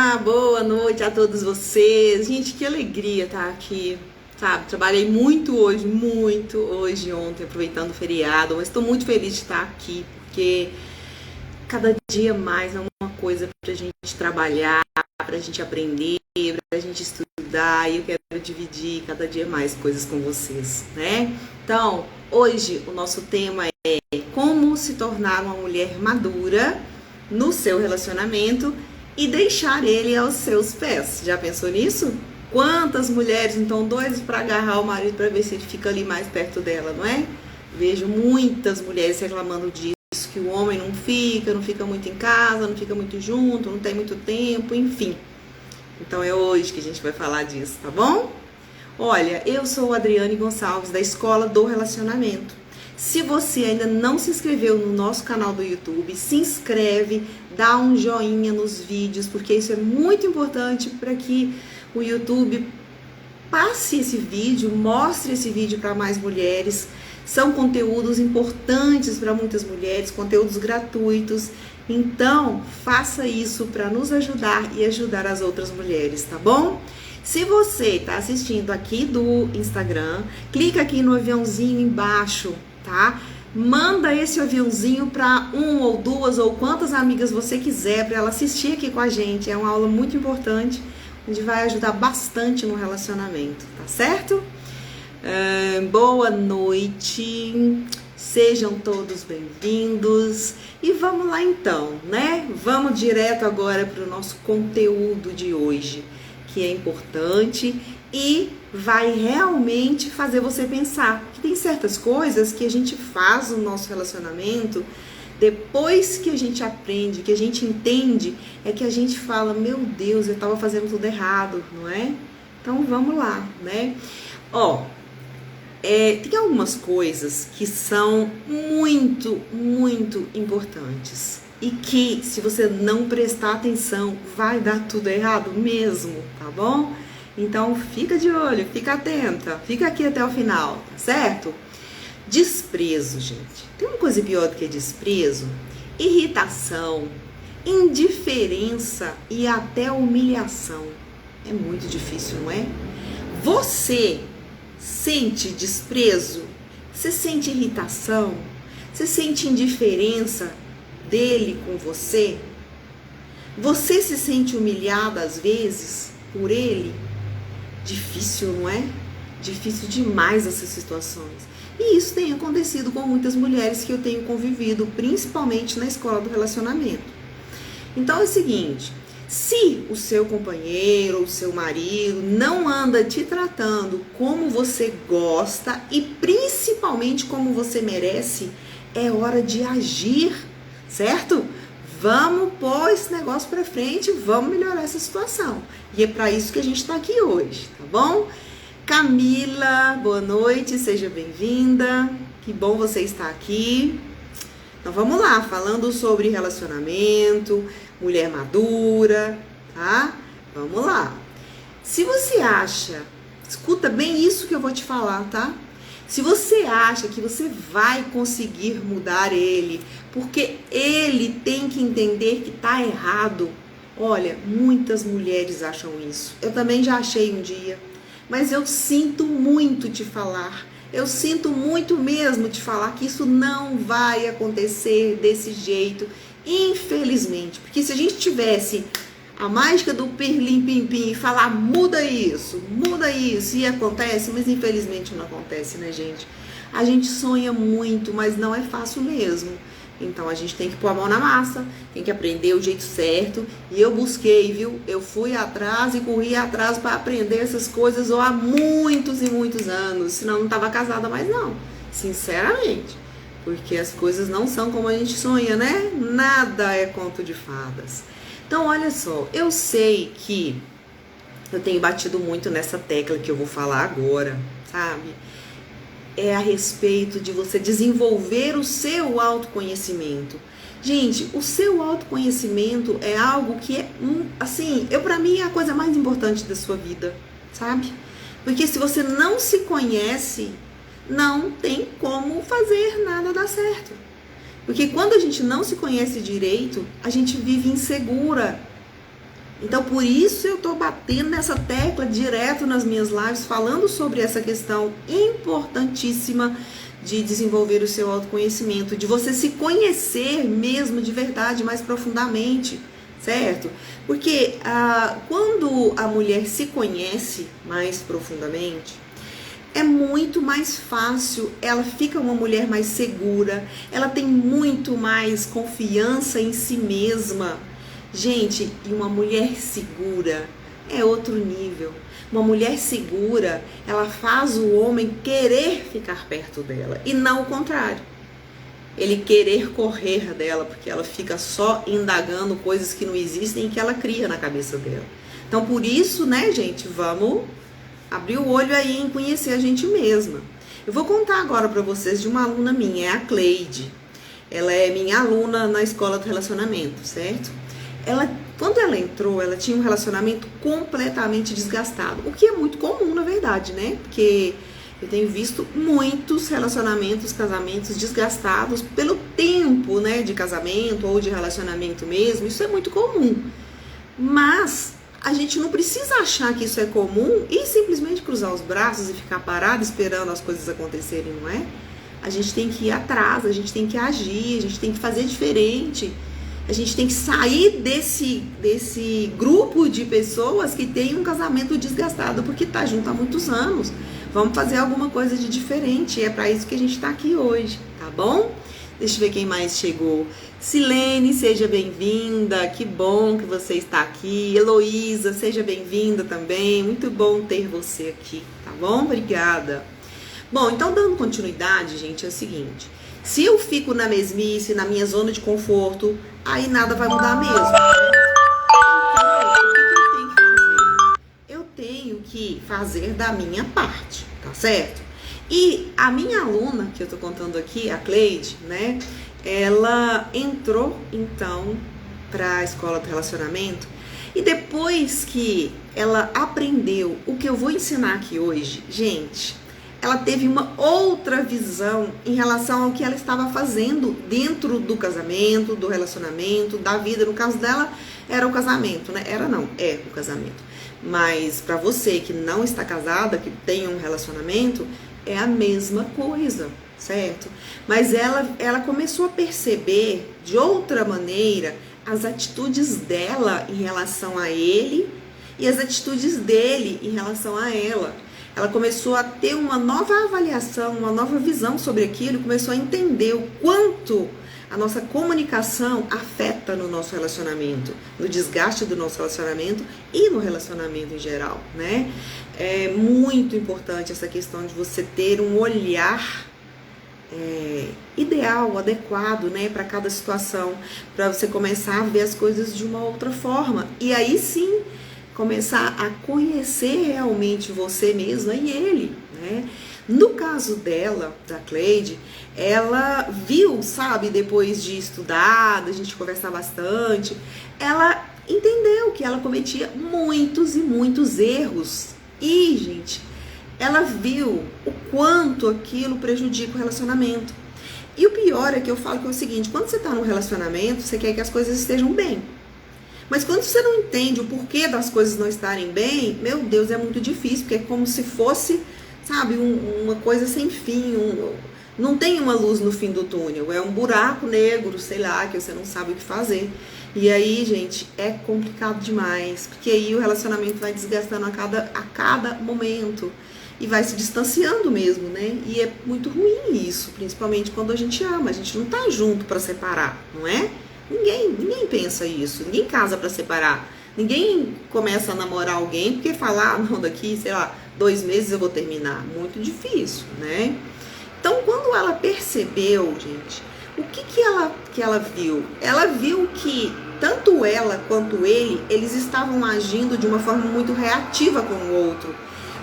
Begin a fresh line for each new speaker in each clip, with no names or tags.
Olá, boa noite a todos vocês. Gente, que alegria estar aqui, sabe? Trabalhei muito hoje, ontem, aproveitando o feriado, mas estou muito feliz de estar aqui, porque cada dia mais é uma coisa pra gente trabalhar, pra gente aprender, pra gente estudar, e eu quero dividir cada dia mais coisas com vocês, né? Então, hoje o nosso tema é como se tornar uma mulher madura no seu relacionamento e deixar ele aos seus pés. Já pensou nisso? Quantas mulheres então doidas para agarrar o marido para ver se ele fica ali mais perto dela, não é? Vejo muitas mulheres reclamando disso, que o homem não fica muito em casa, não fica muito junto, não tem muito tempo, enfim. Então é hoje que a gente vai falar disso, tá bom? Olha, eu sou a Adriane Gonçalves, da Escola do Relacionamento. Se você ainda não se inscreveu no nosso canal do YouTube, se inscreve, dá um joinha nos vídeos, porque isso é muito importante para que o YouTube passe esse vídeo, mostre esse vídeo para mais mulheres. São conteúdos importantes para muitas mulheres, conteúdos gratuitos. Então, faça isso para nos ajudar e ajudar as outras mulheres, tá bom? Se você está assistindo aqui do Instagram, clica aqui no aviãozinho embaixo, tá? Manda esse aviãozinho para um ou duas ou quantas amigas você quiser para ela assistir aqui com a gente. É uma aula muito importante, onde vai ajudar bastante no relacionamento, tá certo? Boa noite, sejam todos bem-vindos e vamos lá então, né? Vamos direto agora para o nosso conteúdo de hoje, que é importante e vai realmente fazer você pensar. Que tem certas coisas que a gente faz no nosso relacionamento, depois que a gente aprende, que a gente entende, é que a gente fala, meu Deus, eu estava fazendo tudo errado, não é? Então vamos lá, né? Tem algumas coisas que são muito, muito importantes e que, se você não prestar atenção, vai dar tudo errado mesmo, tá bom? Então fica de olho, fica atenta, fica aqui até o final, tá certo? Desprezo, gente. Tem uma coisa pior do que desprezo? Irritação, indiferença e até humilhação. É muito difícil, não é? Você sente desprezo? Você sente irritação? Você sente indiferença dele com você? Você se sente humilhada às vezes por ele? Difícil, não é? Difícil demais essas situações. E isso tem acontecido com muitas mulheres que eu tenho convivido, principalmente na escola do relacionamento. Então é o seguinte, se o seu companheiro ou o seu marido não anda te tratando como você gosta e principalmente como você merece, é hora de agir, certo? Vamos pôr esse negócio pra frente, vamos melhorar essa situação. E é para isso que a gente tá aqui hoje, tá bom? Camila, boa noite, seja bem-vinda. Que bom você estar aqui. Então vamos lá, falando sobre relacionamento, mulher madura, tá? Vamos lá. Se você acha, escuta bem isso que eu vou te falar, tá? Se você acha que você vai conseguir mudar ele, porque ele tem que entender que tá errado, olha, muitas mulheres acham isso. Eu também já achei um dia, mas eu sinto muito te falar. Eu sinto muito mesmo te falar que isso não vai acontecer desse jeito, infelizmente. Porque se a gente tivesse a mágica do pirlim-pim-pim e falar muda isso, e acontece, mas infelizmente não acontece, né, gente? A gente sonha muito, mas não é fácil mesmo. Então a gente tem que pôr a mão na massa, tem que aprender o jeito certo. E eu busquei, viu? Eu fui atrás e corri atrás para aprender essas coisas há muitos e muitos anos. Senão eu não estava casada mais não, sinceramente. Porque as coisas não são como a gente sonha, né? Nada é conto de fadas. Então, olha só, eu sei que eu tenho batido muito nessa tecla que eu vou falar agora, sabe? É a respeito de você desenvolver o seu autoconhecimento. Gente, o seu autoconhecimento é algo que é, pra mim é a coisa mais importante da sua vida, sabe? Porque se você não se conhece, não tem como fazer nada dar certo. Porque quando a gente não se conhece direito, a gente vive insegura. Então, por isso eu tô batendo nessa tecla direto nas minhas lives, falando sobre essa questão importantíssima de desenvolver o seu autoconhecimento, de você se conhecer mesmo de verdade, mais profundamente, certo? Porque quando a mulher se conhece mais profundamente, é muito mais fácil, ela fica uma mulher mais segura, ela tem muito mais confiança em si mesma. Gente, e uma mulher segura é outro nível. Uma mulher segura, ela faz o homem querer ficar perto dela e não o contrário. Ele querer correr dela, porque ela fica só indagando coisas que não existem e que ela cria na cabeça dela. Então, por isso, né, gente, vamos abrir o olho aí em conhecer a gente mesma. Eu vou contar agora pra vocês de uma aluna minha, é a Cleide. Ela é minha aluna na escola do relacionamento, certo? Quando ela entrou, ela tinha um relacionamento completamente desgastado, o que é muito comum, na verdade, né? Porque eu tenho visto muitos relacionamentos, casamentos desgastados pelo tempo, né, de casamento ou de relacionamento mesmo. Isso é muito comum. Mas a gente não precisa achar que isso é comum e simplesmente cruzar os braços e ficar parado esperando as coisas acontecerem, não é? A gente tem que ir atrás, a gente tem que agir, a gente tem que fazer diferente. A gente tem que sair desse grupo de pessoas que tem um casamento desgastado porque tá junto há muitos anos. Vamos fazer alguma coisa de diferente. É para isso que a gente tá aqui hoje, tá bom? Deixa eu ver quem mais chegou. Silene, seja bem-vinda. Que bom que você está aqui. Heloísa, seja bem-vinda também. Muito bom ter você aqui, tá bom? Obrigada. Bom, então dando continuidade, gente, é o seguinte. Se eu fico na mesmice, na minha zona de conforto, aí nada vai mudar mesmo. Então, o que eu tenho que fazer? Eu tenho que fazer da minha parte, tá certo? E a minha aluna, que eu tô contando aqui, a Cleide, né? Ela entrou, então, pra escola do relacionamento. E depois que ela aprendeu o que eu vou ensinar aqui hoje, gente, ela teve uma outra visão em relação ao que ela estava fazendo dentro do casamento, do relacionamento, da vida. No caso dela, era o casamento, né? É o casamento. Mas para você que não está casada, que tem um relacionamento, é a mesma coisa, certo? Mas ela começou a perceber de outra maneira as atitudes dela em relação a ele e as atitudes dele em relação a ela. Ela começou a ter uma nova avaliação, uma nova visão sobre aquilo, começou a entender o quanto a nossa comunicação afeta no nosso relacionamento, no desgaste do nosso relacionamento e no relacionamento em geral, né? É muito importante essa questão de você ter um olhar ideal, adequado, né, para cada situação, para você começar a ver as coisas de uma outra forma. E aí sim, começar a conhecer realmente você mesma e ele, né? No caso dela, da Cleide, ela viu, sabe, depois de estudar, da gente conversar bastante, ela entendeu que ela cometia muitos e muitos erros. E, gente, ela viu o quanto aquilo prejudica o relacionamento. E o pior é que eu falo que é o seguinte, quando você tá num relacionamento, você quer que as coisas estejam bem. Mas quando você não entende o porquê das coisas não estarem bem, meu Deus, é muito difícil, porque é como se fosse, sabe, uma coisa sem fim, não tem uma luz no fim do túnel, é um buraco negro, sei lá, que você não sabe o que fazer. E aí, gente, é complicado demais, porque aí o relacionamento vai desgastando a cada momento e vai se distanciando mesmo, né? E é muito ruim isso, principalmente quando a gente ama, a gente não tá junto pra separar, não é? Ninguém pensa isso, ninguém casa pra separar, ninguém começa a namorar alguém porque fala, não, daqui, sei lá, 2 meses eu vou terminar. Muito difícil, né? Então, quando ela percebeu, gente, o que ela viu? Ela viu que tanto ela quanto ele, eles estavam agindo de uma forma muito reativa com o outro.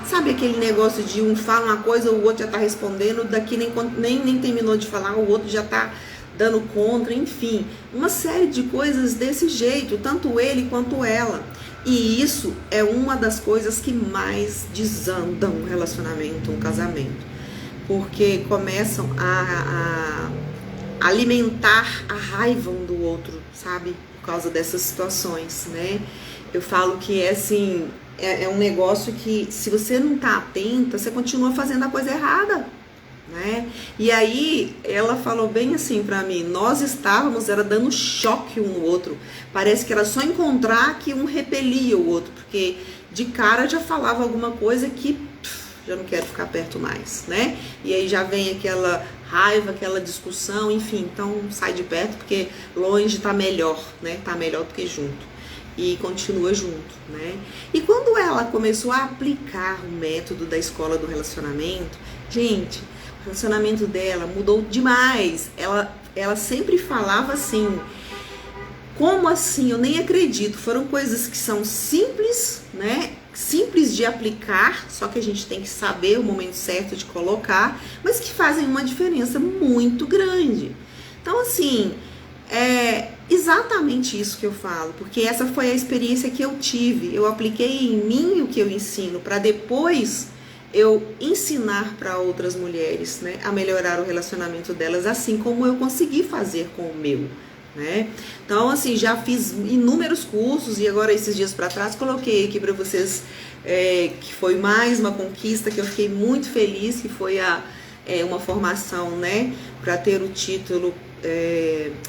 Sabe aquele negócio de um fala uma coisa, o outro já tá respondendo, daqui nem terminou de falar, o outro já tá dando contra, enfim, uma série de coisas desse jeito, tanto ele quanto ela. E isso é uma das coisas que mais desandam um relacionamento, um casamento, porque começam a alimentar a raiva um do outro, sabe? Por causa dessas situações, né? Eu falo que é assim, é um negócio que se você não tá atenta, você continua fazendo a coisa errada, né? E aí ela falou bem assim pra mim, nós estávamos era dando choque um no outro, parece que era só encontrar que um repelia o outro, porque de cara já falava alguma coisa que já não quero ficar perto mais, né? E aí já vem aquela raiva, aquela discussão, enfim, então sai de perto porque longe tá melhor, né? Tá melhor do que junto. E continua junto, né? E quando ela começou a aplicar o método da escola do relacionamento, gente, o relacionamento dela mudou demais. Ela sempre falava assim, como assim? Eu nem acredito. Foram coisas que são simples, né? Simples de aplicar, só que a gente tem que saber o momento certo de colocar, mas que fazem uma diferença muito grande. Então, assim, é exatamente isso que eu falo, porque essa foi a experiência que eu tive. Eu apliquei em mim o que eu ensino, para depois eu ensinar para outras mulheres, né, a melhorar o relacionamento delas, assim como eu consegui fazer com o meu. Né? Então, assim, já fiz inúmeros cursos e agora esses dias para trás coloquei aqui para vocês que foi mais uma conquista que eu fiquei muito feliz, que foi uma formação, né, para ter o título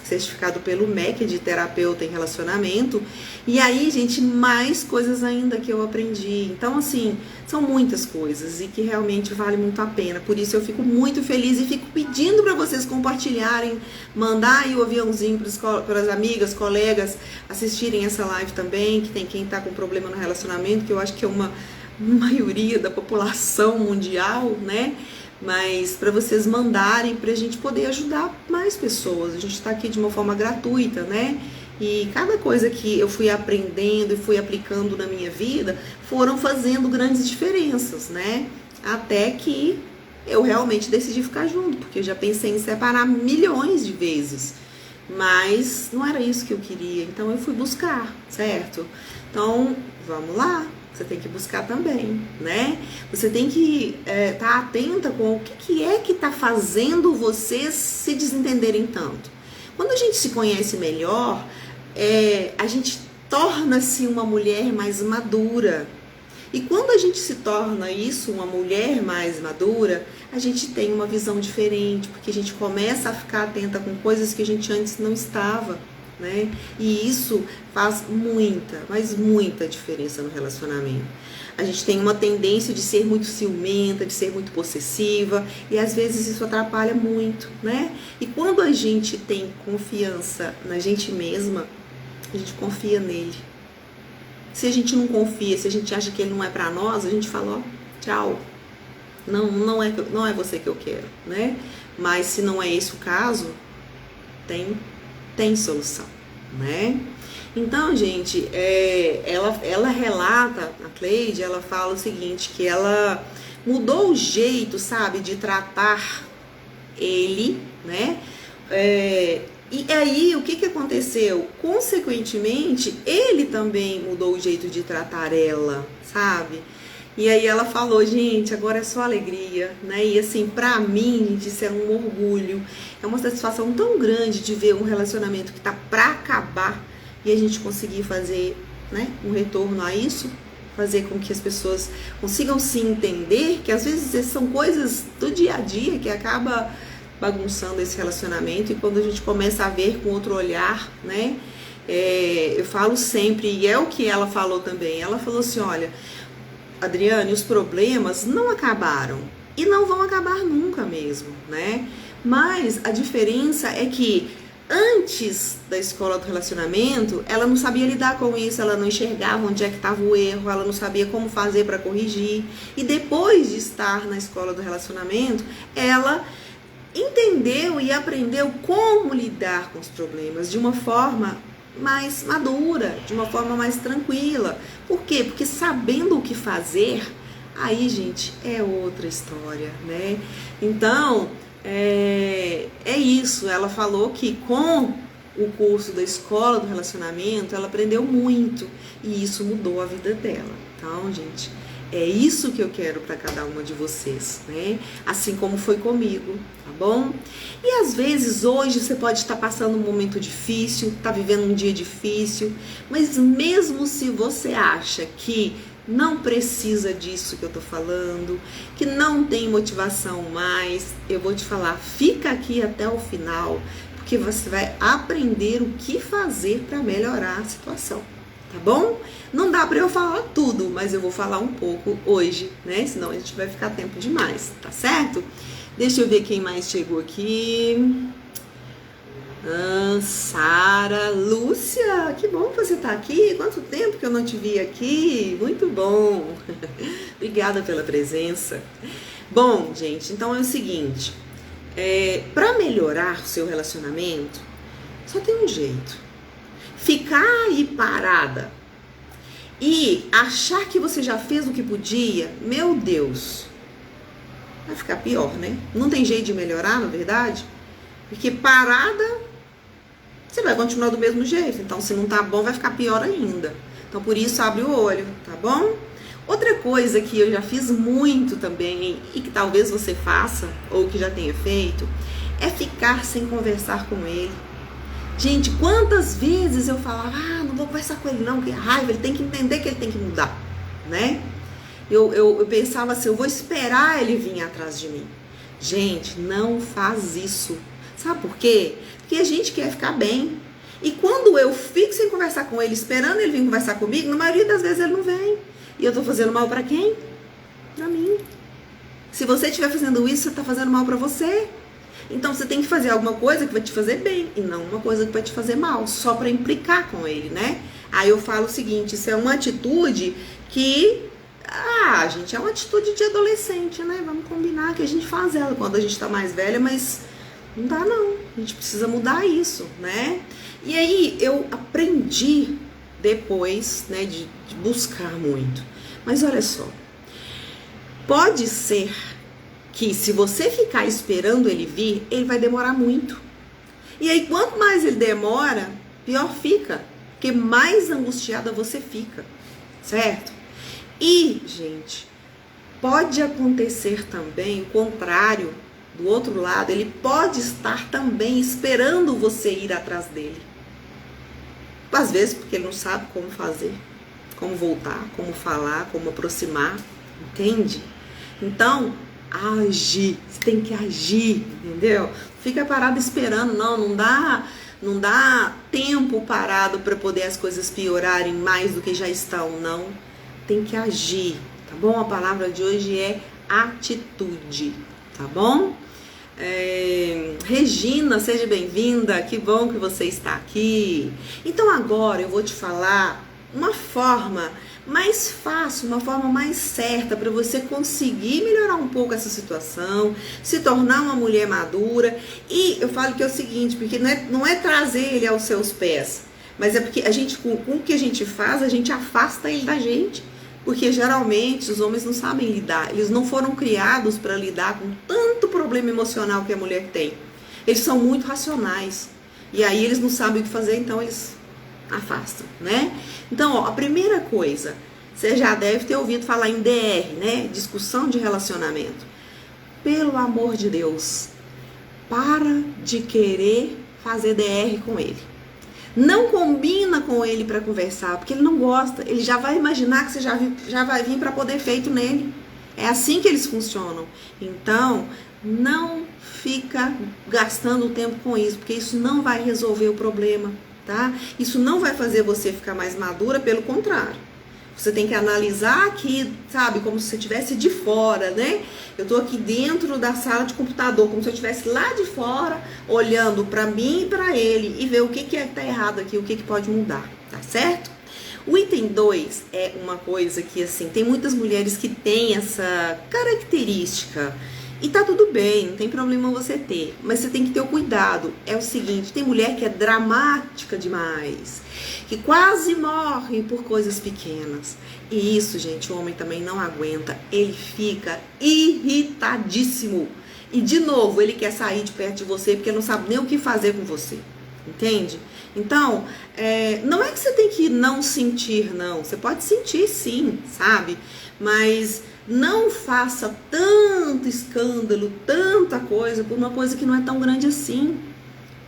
certificado pelo MEC de terapeuta em relacionamento. E aí, gente, mais coisas ainda que eu aprendi. Então, assim, são muitas coisas e que realmente vale muito a pena. Por isso eu fico muito feliz e fico pedindo para vocês compartilharem, mandar aí o aviãozinho para as amigas, colegas assistirem essa live também, que tem quem tá com problema no relacionamento, que eu acho que é uma maioria da população mundial, né? Mas para vocês mandarem, para a gente poder ajudar mais pessoas. A gente está aqui de uma forma gratuita, né? E cada coisa que eu fui aprendendo e fui aplicando na minha vida foram fazendo grandes diferenças, né? Até que eu realmente decidi ficar junto, porque eu já pensei em separar milhões de vezes. Mas não era isso que eu queria, então eu fui buscar, certo? Então, vamos lá. Você tem que buscar também, né? Você tem que estar atenta com o que é que está fazendo vocês se desentenderem tanto. Quando a gente se conhece melhor, a gente torna-se uma mulher mais madura. E quando a gente se torna isso, uma mulher mais madura, a gente tem uma visão diferente, porque a gente começa a ficar atenta com coisas que a gente antes não estava. Né? E isso faz muita, mas muita diferença no relacionamento. A gente tem uma tendência de ser muito ciumenta, de ser muito possessiva, e às vezes isso atrapalha muito, né? E quando a gente tem confiança na gente mesma, a gente confia nele. Se a gente não confia, se a gente acha que ele não é pra nós, a gente fala, ó, tchau. Não é você que eu quero, né? Mas se não é esse o caso, tem solução, né? Então, gente, ela relata, a Cleide, ela fala o seguinte, que ela mudou o jeito, sabe, de tratar ele, né? E aí, o que aconteceu? Consequentemente, ele também mudou o jeito de tratar ela, sabe? E aí ela falou, gente, agora é só alegria, né? E assim, pra mim, gente, isso é um orgulho. É uma satisfação tão grande de ver um relacionamento que tá pra acabar e a gente conseguir fazer, né, um retorno a isso, fazer com que as pessoas consigam se entender, que às vezes são coisas do dia a dia que acaba bagunçando esse relacionamento, e quando a gente começa a ver com outro olhar, né? Eu falo sempre, e é o que ela falou também, ela falou assim, olha, Adriane, os problemas não acabaram e não vão acabar nunca mesmo, né? Mas a diferença é que antes da escola do relacionamento, ela não sabia lidar com isso, ela não enxergava onde é que estava o erro, ela não sabia como fazer para corrigir. E depois de estar na escola do relacionamento, ela entendeu e aprendeu como lidar com os problemas de uma forma mais madura, de uma forma mais tranquila. Por quê? Porque sabendo o que fazer, aí, gente, é outra história, né? Então, é isso. Ela falou que com o curso da escola do relacionamento, ela aprendeu muito e isso mudou a vida dela. Então, gente, É isso que eu quero para cada uma de vocês, né? Assim como foi comigo, tá bom? E às vezes hoje você pode estar passando um momento difícil, tá vivendo um dia difícil, mas mesmo se você acha que não precisa disso que eu tô falando, que não tem motivação mais, eu vou te falar, fica aqui até o final, porque você vai aprender o que fazer para melhorar a situação, tá bom? Não dá para eu falar tudo, mas eu vou falar um pouco hoje, né? Senão a gente vai ficar tempo demais, tá certo? Deixa eu ver quem mais chegou aqui. Sara, Lúcia, que bom que você tá aqui. Quanto tempo que eu não te vi aqui. Muito bom. Obrigada pela presença. Bom, gente, então é o seguinte. Para melhorar o seu relacionamento, só tem um jeito. Ficar aí parada e achar que você já fez o que podia, meu Deus, vai ficar pior, né? Não tem jeito de melhorar, na verdade, porque parada você vai continuar do mesmo jeito. Então, se não tá bom, vai ficar pior ainda. Então, por isso, abre o olho, tá bom? Outra coisa que eu já fiz muito também, e que talvez você faça, ou que já tenha feito, é ficar sem conversar com ele. Gente, quantas vezes eu falava, não vou conversar com ele não, que raiva, ele tem que entender que ele tem que mudar, né? Eu pensava assim, eu vou esperar ele vir atrás de mim. Gente, não faz isso. Sabe por quê? Porque a gente quer ficar bem. E quando eu fico sem conversar com ele, esperando ele vir conversar comigo, na maioria das vezes ele não vem. E eu tô fazendo mal pra quem? Pra mim. Se você estiver fazendo isso, você tá fazendo mal pra você. Então você tem que fazer alguma coisa que vai te fazer bem e não uma coisa que vai te fazer mal, só pra implicar com ele, né? Aí eu falo o seguinte, isso é uma atitude que... gente, é uma atitude de adolescente, né? Vamos combinar que a gente faz ela quando a gente tá mais velha, mas não dá não. A gente precisa mudar isso, né? E aí eu aprendi depois, né, de buscar muito. Mas olha só, pode ser que se você ficar esperando ele vir, ele vai demorar muito. E aí quanto mais ele demora, pior fica, porque mais angustiada você fica, certo? E, gente, pode acontecer também o contrário, do outro lado, ele pode estar também esperando você ir atrás dele. Às vezes porque ele não sabe como fazer, como voltar, como falar, como aproximar, entende? Então, age, você tem que agir, entendeu? Fica parado esperando, não dá tempo parado para poder as coisas piorarem mais do que já estão, não. Tem que agir, tá bom? A palavra de hoje é atitude, tá bom? Regina, seja bem-vinda, que bom que você está aqui. Então agora eu vou te falar uma forma mais fácil, uma forma mais certa para você conseguir melhorar um pouco essa situação, se tornar uma mulher madura. E eu falo que é o seguinte, porque não é trazer ele aos seus pés, mas é porque a gente, com o que a gente faz, a gente afasta ele da gente. Porque geralmente os homens não sabem lidar, eles não foram criados para lidar com tanto problema emocional que a mulher tem. Eles são muito racionais. E aí eles não sabem o que fazer, então eles afastam, né? Então, a primeira coisa, você já deve ter ouvido falar em DR, né? Discussão de relacionamento. Pelo amor de Deus, para de querer fazer DR com ele. Não combina com ele para conversar, porque ele não gosta. Ele já vai imaginar que você já vai vir para poder feito nele. É assim que eles funcionam. Então, não fica gastando tempo com isso, porque isso não vai resolver o problema, tá? Isso não vai fazer você ficar mais madura, pelo contrário. Você tem que analisar aqui, sabe, como se você estivesse de fora, né? Eu tô aqui dentro da sala de computador, como se eu estivesse lá de fora, olhando para mim e para ele, e ver o que é que tá errado aqui, o que pode mudar, tá certo? O item 2 é uma coisa que, assim, tem muitas mulheres que têm essa característica, e tá tudo bem, não tem problema você ter, mas você tem que ter o cuidado. É o seguinte, tem mulher que é dramática demais, que quase morre por coisas pequenas. E isso, gente, o homem também não aguenta, ele fica irritadíssimo. E de novo, ele quer sair de perto de você porque não sabe nem o que fazer com você, entende? Então, não é que você tem que não sentir, não. Você pode sentir sim, sabe? Mas não faça tanto escândalo, tanta coisa, por uma coisa que não é tão grande assim,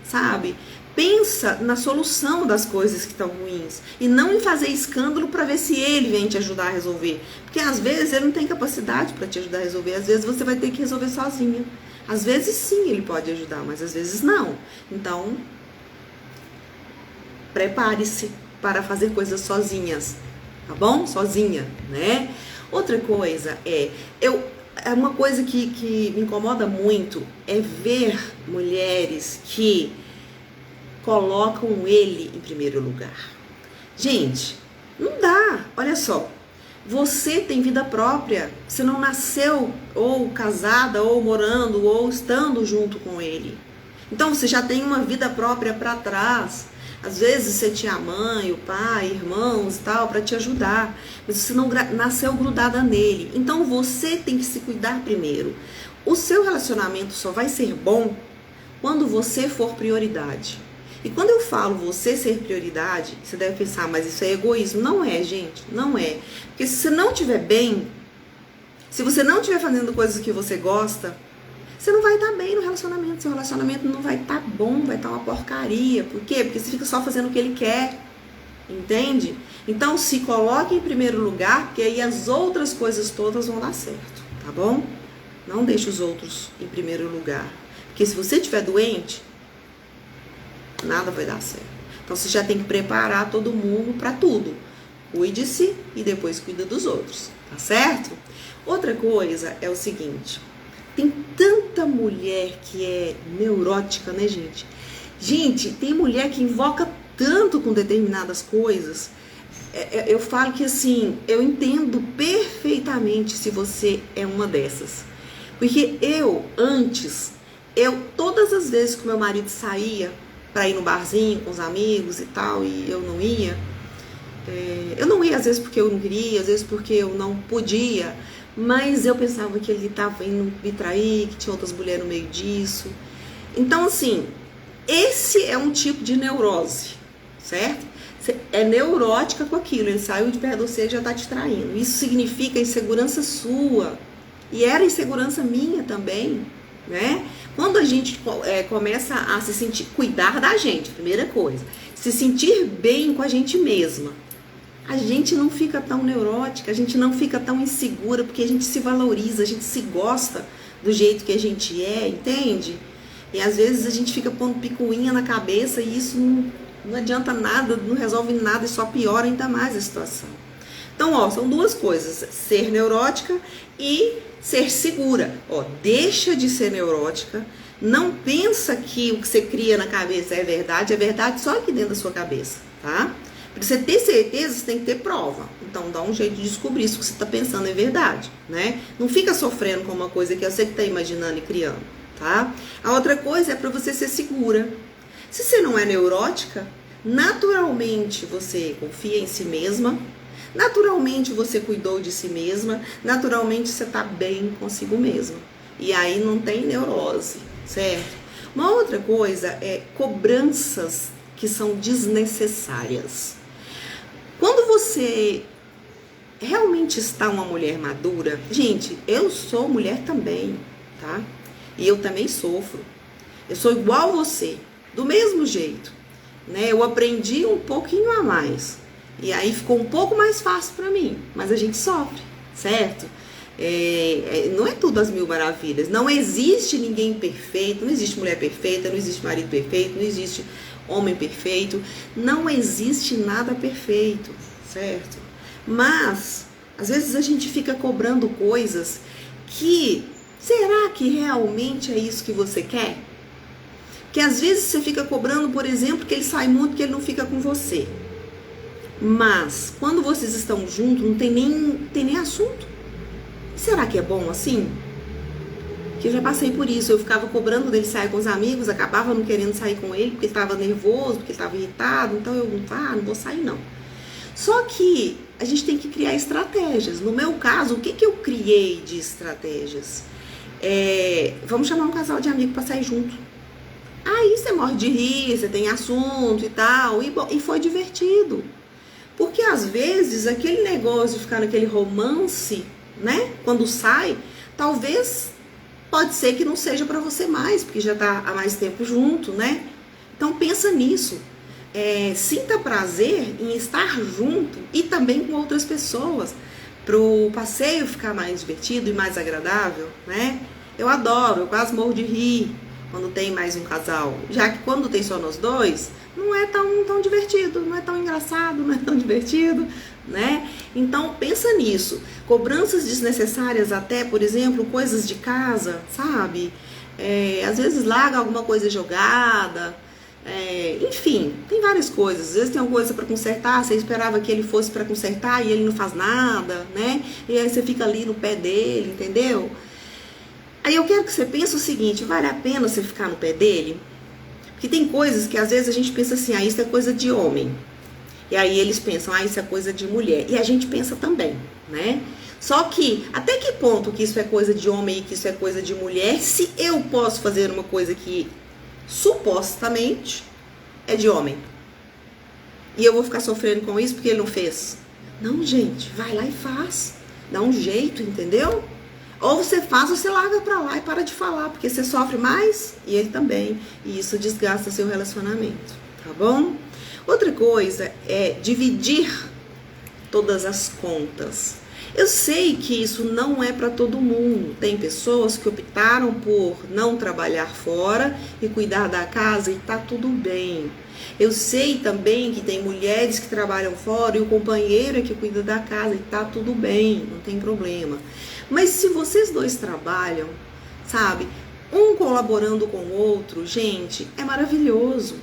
sabe? Pensa na solução das coisas que estão ruins e não em fazer escândalo para ver se ele vem te ajudar a resolver. Porque às vezes ele não tem capacidade para te ajudar a resolver, às vezes você vai ter que resolver sozinha. Às vezes sim ele pode ajudar, mas às vezes não. Então, prepare-se para fazer coisas sozinhas, tá bom? Sozinha, né? Outra coisa uma coisa que me incomoda muito é ver mulheres que colocam ele em primeiro lugar. Gente, não dá. Olha só, você tem vida própria. Você não nasceu ou casada, ou morando, ou estando junto com ele. Então você já tem uma vida própria para trás. Às vezes você tinha a mãe, o pai, irmãos e tal, para te ajudar. Mas você não nasceu grudada nele. Então você tem que se cuidar primeiro. O seu relacionamento só vai ser bom quando você for prioridade. E quando eu falo você ser prioridade, você deve pensar, mas isso é egoísmo. Não é, gente, não é. Porque se você não estiver bem, se você não estiver fazendo coisas que você gosta, você não vai estar bem no relacionamento. Seu relacionamento não vai estar bom, vai estar uma porcaria. Por quê? Porque você fica só fazendo o que ele quer. Entende? Então se coloque em primeiro lugar, porque aí as outras coisas todas vão dar certo, tá bom? Não deixe os outros em primeiro lugar. Porque se você estiver doente, nada vai dar certo. Então você já tem que preparar todo mundo para tudo. Cuide-se e depois cuida dos outros, tá certo? Outra coisa é o seguinte, tem tanta mulher que é neurótica, né, gente? Gente, tem mulher que invoca tanto com determinadas coisas. Eu falo que assim, eu entendo perfeitamente se você é uma dessas. Porque todas as vezes que meu marido saía para ir no barzinho com os amigos e tal, e eu não ia. Eu não ia às vezes porque eu não queria, às vezes porque eu não podia, mas eu pensava que ele estava indo me trair, que tinha outras mulheres no meio disso. Então, assim, esse é um tipo de neurose, certo? Você é neurótica com aquilo, ele saiu de perto de você e já está te traindo. Isso significa insegurança sua, e era insegurança minha também, né? Quando a gente começa a se sentir, cuidar da gente, primeira coisa, se sentir bem com a gente mesma, a gente não fica tão neurótica, a gente não fica tão insegura, porque a gente se valoriza, a gente se gosta do jeito que a gente é, entende? E às vezes a gente fica pondo picuinha na cabeça e isso não adianta nada, não resolve nada e só piora ainda mais a situação. Então, são duas coisas, ser neurótica e ser segura. Deixa de ser neurótica, não pensa que o que você cria na cabeça é verdade só aqui dentro da sua cabeça, tá? Para você ter certeza, você tem que ter prova. Então, dá um jeito de descobrir se o que você está pensando é verdade, né? Não fica sofrendo com uma coisa que é você que está imaginando e criando, tá? A outra coisa é para você ser segura. Se você não é neurótica, naturalmente você confia em si mesma, naturalmente você cuidou de si mesma, naturalmente você está bem consigo mesma. E aí não tem neurose, certo? Uma outra coisa é cobranças que são desnecessárias. Quando você realmente está uma mulher madura, gente, eu sou mulher também, tá? E eu também sofro. Eu sou igual você, do mesmo jeito, né? Eu aprendi um pouquinho a mais. E aí ficou um pouco mais fácil para mim, mas a gente sofre, certo? Não é tudo as mil maravilhas, não existe ninguém perfeito, não existe mulher perfeita, não existe marido perfeito, não existe homem perfeito, não existe nada perfeito, certo? Mas, às vezes a gente fica cobrando coisas que, será que realmente é isso que você quer? Que às vezes você fica cobrando, por exemplo, que ele sai muito, que ele não fica com você. Mas, quando vocês estão juntos, não tem nem assunto. Será que é bom assim? Que eu já passei por isso. Eu ficava cobrando dele sair com os amigos, acabava não querendo sair com ele, porque ele estava nervoso, porque ele estava irritado. Então eu não vou sair não. Só que a gente tem que criar estratégias. No meu caso, o que eu criei de estratégias? Vamos chamar um casal de amigos para sair junto. Aí você morre de rir, você tem assunto e tal, e foi divertido. Porque às vezes aquele negócio de ficar naquele romance, né, quando sai, talvez pode ser que não seja para você mais, porque já tá há mais tempo junto, né? Então pensa nisso. Sinta prazer em estar junto e também com outras pessoas, pro passeio ficar mais divertido e mais agradável, né? Eu adoro, eu quase morro de rir quando tem mais um casal, já que quando tem só nós dois, não é tão divertido, não é tão engraçado, não é tão divertido, né? Então pensa nisso. Cobranças desnecessárias até, por exemplo, coisas de casa, sabe? Às vezes larga alguma coisa jogada, enfim, tem várias coisas. Às vezes tem alguma coisa para consertar, você esperava que ele fosse para consertar e ele não faz nada, né? E aí você fica ali no pé dele, entendeu? Aí eu quero que você pense o seguinte: vale a pena você ficar no pé dele? Porque tem coisas que às vezes a gente pensa assim, isso é coisa de homem. E aí eles pensam, isso é coisa de mulher. E a gente pensa também, né? Só que, até que ponto que isso é coisa de homem e que isso é coisa de mulher, se eu posso fazer uma coisa que supostamente é de homem? E eu vou ficar sofrendo com isso porque ele não fez? Não, gente, vai lá e faz. Dá um jeito, entendeu? Ou você faz ou você larga pra lá e para de falar, porque você sofre mais e ele também. E isso desgasta seu relacionamento, tá bom? Outra coisa é dividir todas as contas. Eu sei que isso não é para todo mundo. Tem pessoas que optaram por não trabalhar fora e cuidar da casa e tá tudo bem. Eu sei também que tem mulheres que trabalham fora e o companheiro é que cuida da casa e tá tudo bem, não tem problema. Mas se vocês dois trabalham, sabe, um colaborando com o outro, gente, é maravilhoso.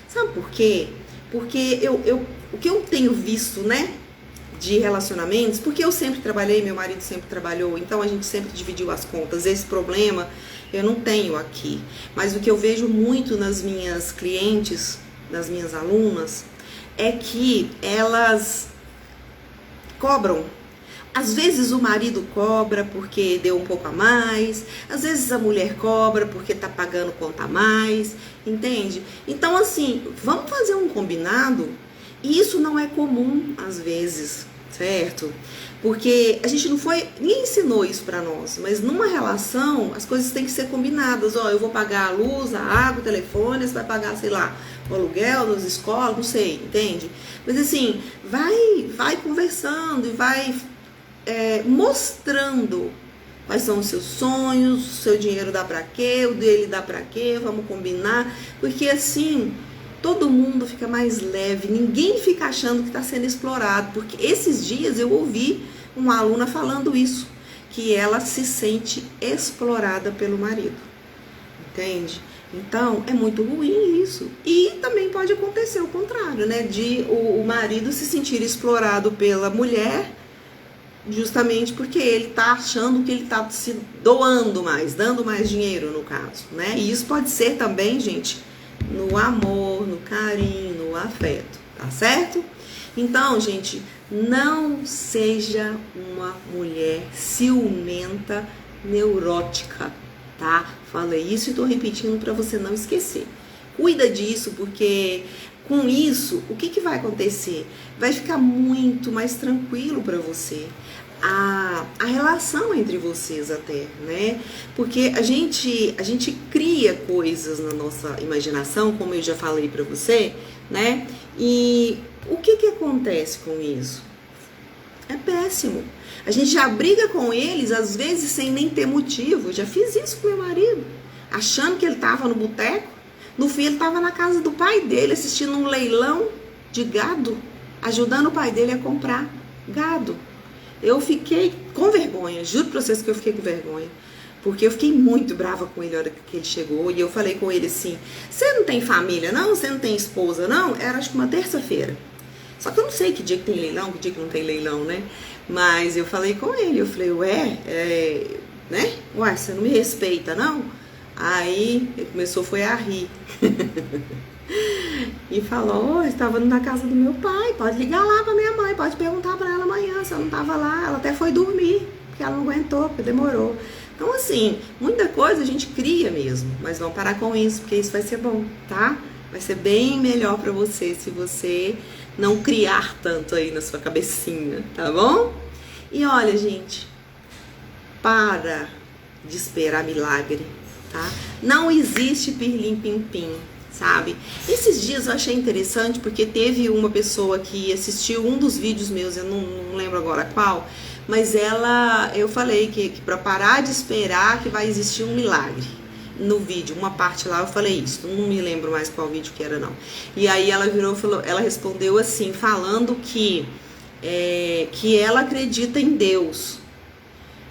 Sabe por quê? Porque o que eu tenho visto, né, de relacionamentos, porque eu sempre trabalhei, meu marido sempre trabalhou, então a gente sempre dividiu as contas. Esse problema eu não tenho aqui. Mas o que eu vejo muito nas minhas clientes, nas minhas alunas, é que elas cobram. Às vezes o marido cobra porque deu um pouco a mais, às vezes a mulher cobra porque tá pagando conta a mais, entende? Então assim, vamos fazer um combinado, e isso não é comum às vezes, certo? Porque a gente ninguém ensinou isso pra nós, mas numa relação as coisas têm que ser combinadas. Eu vou pagar a luz, a água, o telefone, você vai pagar, sei lá, o aluguel das escolas, não sei, entende? Mas assim, vai conversando e vai mostrando quais são os seus sonhos, o seu dinheiro dá pra quê, o dele dá pra quê, vamos combinar, porque assim todo mundo fica mais leve, ninguém fica achando que está sendo explorado, porque esses dias eu ouvi uma aluna falando isso, que ela se sente explorada pelo marido, entende? Então é muito ruim isso. E também pode acontecer o contrário, né, de o marido se sentir explorado pela mulher, justamente porque ele tá achando que ele tá se doando mais, dando mais dinheiro no caso, né? E isso pode ser também, gente, no amor, no carinho, no afeto, tá certo? Então, gente, não seja uma mulher ciumenta, neurótica, tá? Falei isso e tô repetindo para você não esquecer. Cuida disso, porque com isso, o que vai acontecer? Vai ficar muito mais tranquilo para você. A relação entre vocês até, né? Porque a gente cria coisas na nossa imaginação, como eu já falei pra você, né? E o que acontece com isso? É péssimo. A gente já briga com eles, às vezes, sem nem ter motivo. Eu já fiz isso com meu marido, achando que ele tava no boteco. No fim, ele tava na casa do pai dele, assistindo um leilão de gado, ajudando o pai dele a comprar gado. Eu fiquei com vergonha, juro pra vocês que eu fiquei com vergonha, porque eu fiquei muito brava com ele na hora que ele chegou, e eu falei com ele assim, você não tem família não? Você não tem esposa não? Era acho que uma terça-feira, só que eu não sei que dia que tem leilão, que dia que não tem leilão, né? Mas eu falei com ele, eu falei, né? Ué, você não me respeita não? Aí ele começou a rir. E falou, estava na casa do meu pai, pode ligar lá pra minha mãe, pode perguntar pra ela amanhã se eu não tava lá. Ela até foi dormir, porque ela não aguentou, porque demorou. Então, assim, muita coisa a gente cria mesmo, mas vamos parar com isso, porque isso vai ser bom, tá? Vai ser bem melhor pra você se você não criar tanto aí na sua cabecinha, tá bom? E olha, gente, para de esperar milagre, tá? Não existe pirlim-pim-pim, sabe? Esses dias eu achei interessante porque teve uma pessoa que assistiu um dos vídeos meus, eu não lembro agora qual, mas eu falei que para parar de esperar que vai existir um milagre. No vídeo, uma parte lá eu falei isso, não me lembro mais qual vídeo que era não. E aí ela virou, falou, ela respondeu assim, falando que ela acredita em Deus.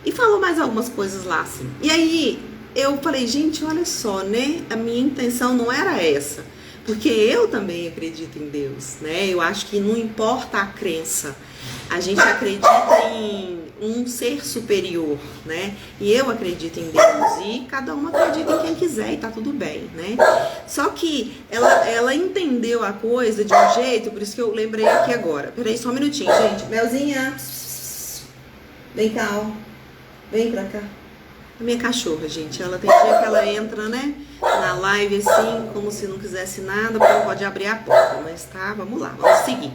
E falou mais algumas coisas lá assim. E aí eu falei, gente, olha só, né? A minha intenção não era essa. Porque eu também acredito em Deus, né? Eu acho que não importa a crença. A gente acredita em um ser superior, né? E eu acredito em Deus. E cada um acredita em quem quiser e tá tudo bem, né? Só que ela entendeu a coisa de um jeito, por isso que eu lembrei aqui agora. Peraí, só um minutinho, gente. Melzinha, vem cá, ó. Vem pra cá. A minha cachorra, gente, ela tem dia que ela entra, né, na live assim, como se não quisesse nada, porque não pode abrir a porta, mas tá, vamos lá, vamos seguir.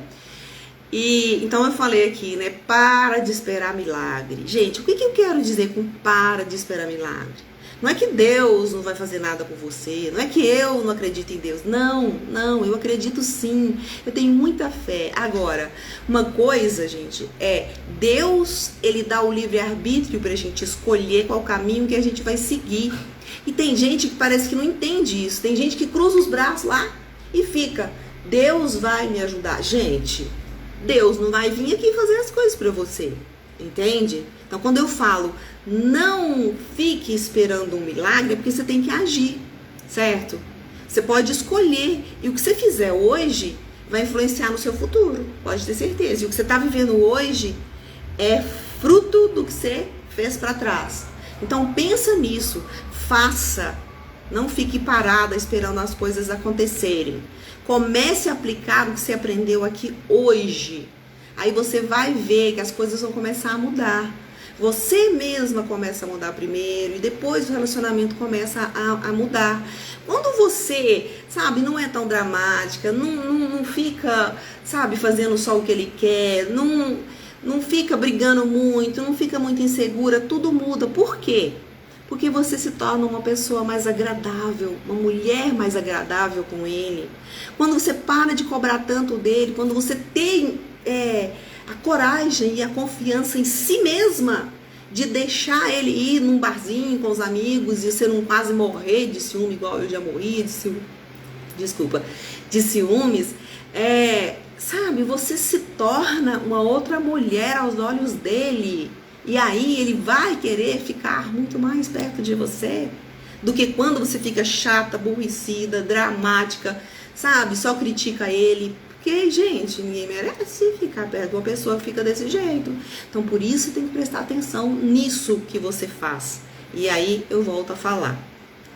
E então eu falei aqui, né, para de esperar milagre. Gente, o que eu quero dizer com para de esperar milagre? Não é que Deus não vai fazer nada por você, não é que eu não acredito em Deus. Não, eu acredito sim, eu tenho muita fé. Agora, uma coisa, gente, Deus, ele dá o livre-arbítrio pra gente escolher qual caminho que a gente vai seguir. E tem gente que parece que não entende isso, tem gente que cruza os braços lá e fica, Deus vai me ajudar. Gente, Deus não vai vir aqui fazer as coisas pra você, entende? Então, quando eu falo, não fique esperando um milagre, é porque você tem que agir, certo? Você pode escolher, e o que você fizer hoje vai influenciar no seu futuro, pode ter certeza. E o que você está vivendo hoje é fruto do que você fez para trás. Então, pensa nisso, faça, não fique parada esperando as coisas acontecerem. Comece a aplicar o que você aprendeu aqui hoje. Aí você vai ver que as coisas vão começar a mudar. Você mesma começa a mudar primeiro e depois o relacionamento começa a mudar. Quando você, sabe, não é tão dramática, não fica, sabe, fazendo só o que ele quer, não fica brigando muito, não fica muito insegura, tudo muda. Por quê? Porque você se torna uma pessoa mais agradável, uma mulher mais agradável com ele. Quando você para de cobrar tanto dele, quando você tem a coragem e a confiança em si mesma de deixar ele ir num barzinho com os amigos e você não quase morrer de ciúme, igual eu já morri de ciúmes, sabe, você se torna uma outra mulher aos olhos dele. E aí ele vai querer ficar muito mais perto de você do que quando você fica chata, aborrecida, dramática, sabe, só critica ele. Porque, gente, ninguém merece ficar perto de uma pessoa que fica desse jeito. Então, por isso, tem que prestar atenção nisso que você faz. E aí, eu volto a falar.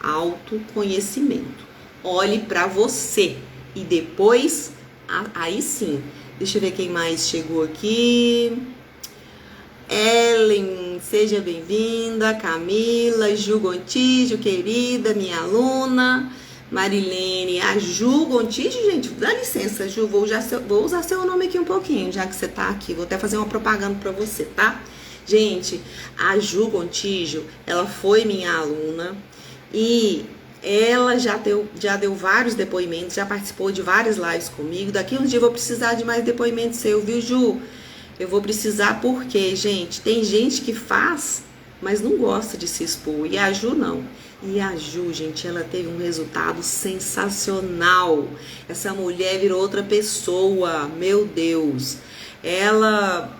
Autoconhecimento. Olhe pra você. E depois, aí sim. Deixa eu ver quem mais chegou aqui. Ellen, seja bem-vinda. Camila, Ju Gontijo, querida, minha aluna. Marilene, a Ju Gontijo, gente, dá licença, Ju, vou usar seu nome aqui um pouquinho, já que você tá aqui, vou até fazer uma propaganda pra você, tá? Gente, a Ju Gontijo, ela foi minha aluna e ela já deu vários depoimentos, já participou de várias lives comigo. Daqui uns dias eu vou precisar de mais depoimentos seu, viu, Ju? Eu vou precisar porque, gente, tem gente que faz, mas não gosta de se expor, e a Ju não. E a Ju, gente, ela teve um resultado sensacional. Essa mulher virou outra pessoa, meu Deus. Ela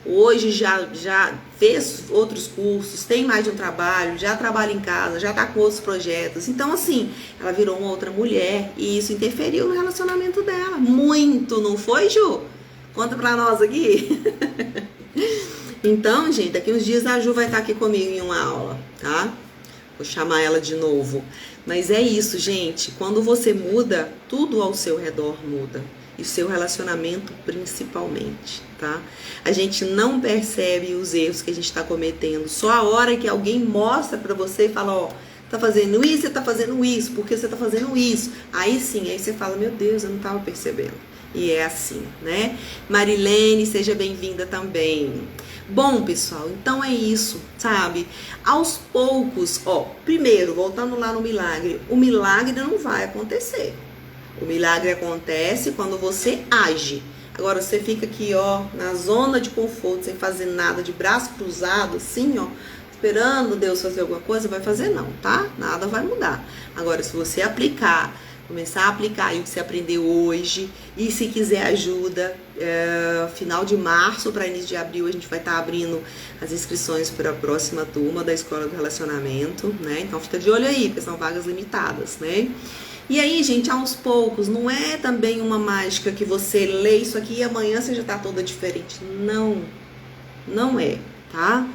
hoje já fez outros cursos, tem mais de um trabalho, já trabalha em casa, já tá com outros projetos. Então, assim, ela virou uma outra mulher e isso interferiu no relacionamento dela. Muito, não foi, Ju? Conta pra nós aqui. Então, gente, daqui uns dias a Ju vai estar aqui comigo em uma aula, tá? Vou chamar ela de novo. Mas é isso, gente. Quando você muda, tudo ao seu redor muda. e seu relacionamento principalmente, tá? A gente não percebe os erros que a gente está cometendo só a hora que alguém mostra para você e fala, ó, tá fazendo isso, você tá fazendo isso, porque você tá fazendo isso. Aí sim, aí você fala, meu Deus, eu não tava percebendo. E é assim, né? Marilene, seja bem-vinda também. Bom, pessoal, então é isso, sabe? Aos poucos, ó, primeiro, voltando lá no milagre, o milagre não vai acontecer. O milagre acontece quando você age. Agora você fica aqui, ó, na zona de conforto, sem fazer nada, de braço cruzado, assim, ó, esperando Deus fazer alguma coisa, vai fazer não, tá? Nada vai mudar. Agora, se você aplicar, começar a aplicar aí o que você aprendeu hoje, e se quiser ajuda, final de março para início de abril, a gente vai estar abrindo as inscrições para a próxima turma da Escola do Relacionamento, né? Então fica de olho aí, porque são vagas limitadas, né? E aí, gente, aos poucos, não é também uma mágica que você lê isso aqui e amanhã você já tá toda diferente. Não, não é, tá?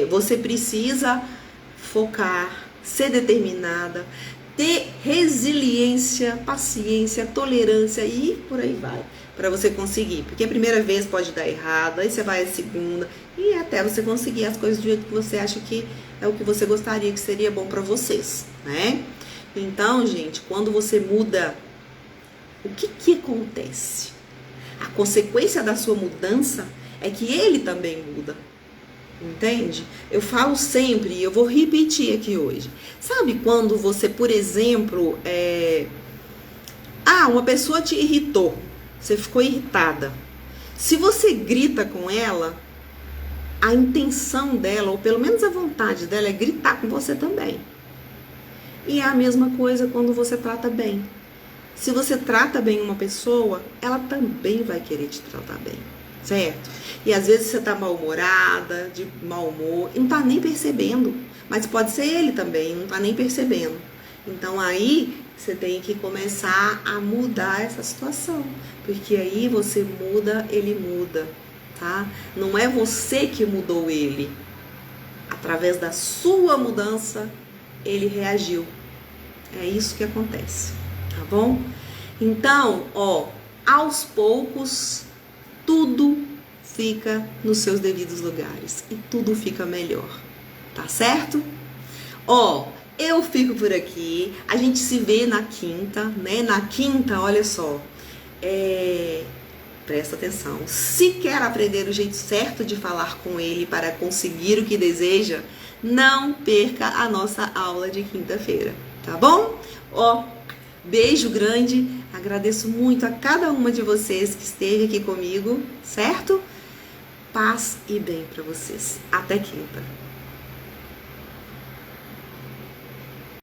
Você precisa focar, ser determinada, ter resiliência, paciência, tolerância e por aí vai, para você conseguir. Porque a primeira vez pode dar errado, aí você vai a segunda e até você conseguir as coisas do jeito que você acha que é o que você gostaria, que seria bom para vocês, né? Então, gente, quando você muda, o que acontece? A consequência da sua mudança é que ele também muda. Entende? Eu falo sempre, e eu vou repetir aqui hoje. Sabe quando você, por exemplo, uma pessoa te irritou, você ficou irritada. Se você grita com ela, a intenção dela, ou pelo menos a vontade dela, é gritar com você também. E é a mesma coisa quando você trata bem. Se você trata bem uma pessoa, ela também vai querer te tratar bem, certo? E às vezes você tá mal-humorada, de mau humor, e não tá nem percebendo. Mas pode ser ele também, não tá nem percebendo. Então aí você tem que começar a mudar essa situação. Porque aí você muda, ele muda, tá? Não é você que mudou ele. Através da sua mudança, ele reagiu. É isso que acontece, tá bom? Então, ó, aos poucos, tudo fica nos seus devidos lugares e tudo fica melhor, tá certo? Ó, eu fico por aqui, a gente se vê na quinta, né? Na quinta, olha só, presta atenção, se quer aprender o jeito certo de falar com ele para conseguir o que deseja, não perca a nossa aula de quinta-feira, tá bom? Ó, beijo grande, agradeço muito a cada uma de vocês que esteve aqui comigo, certo? Paz e bem para vocês. Até quinta.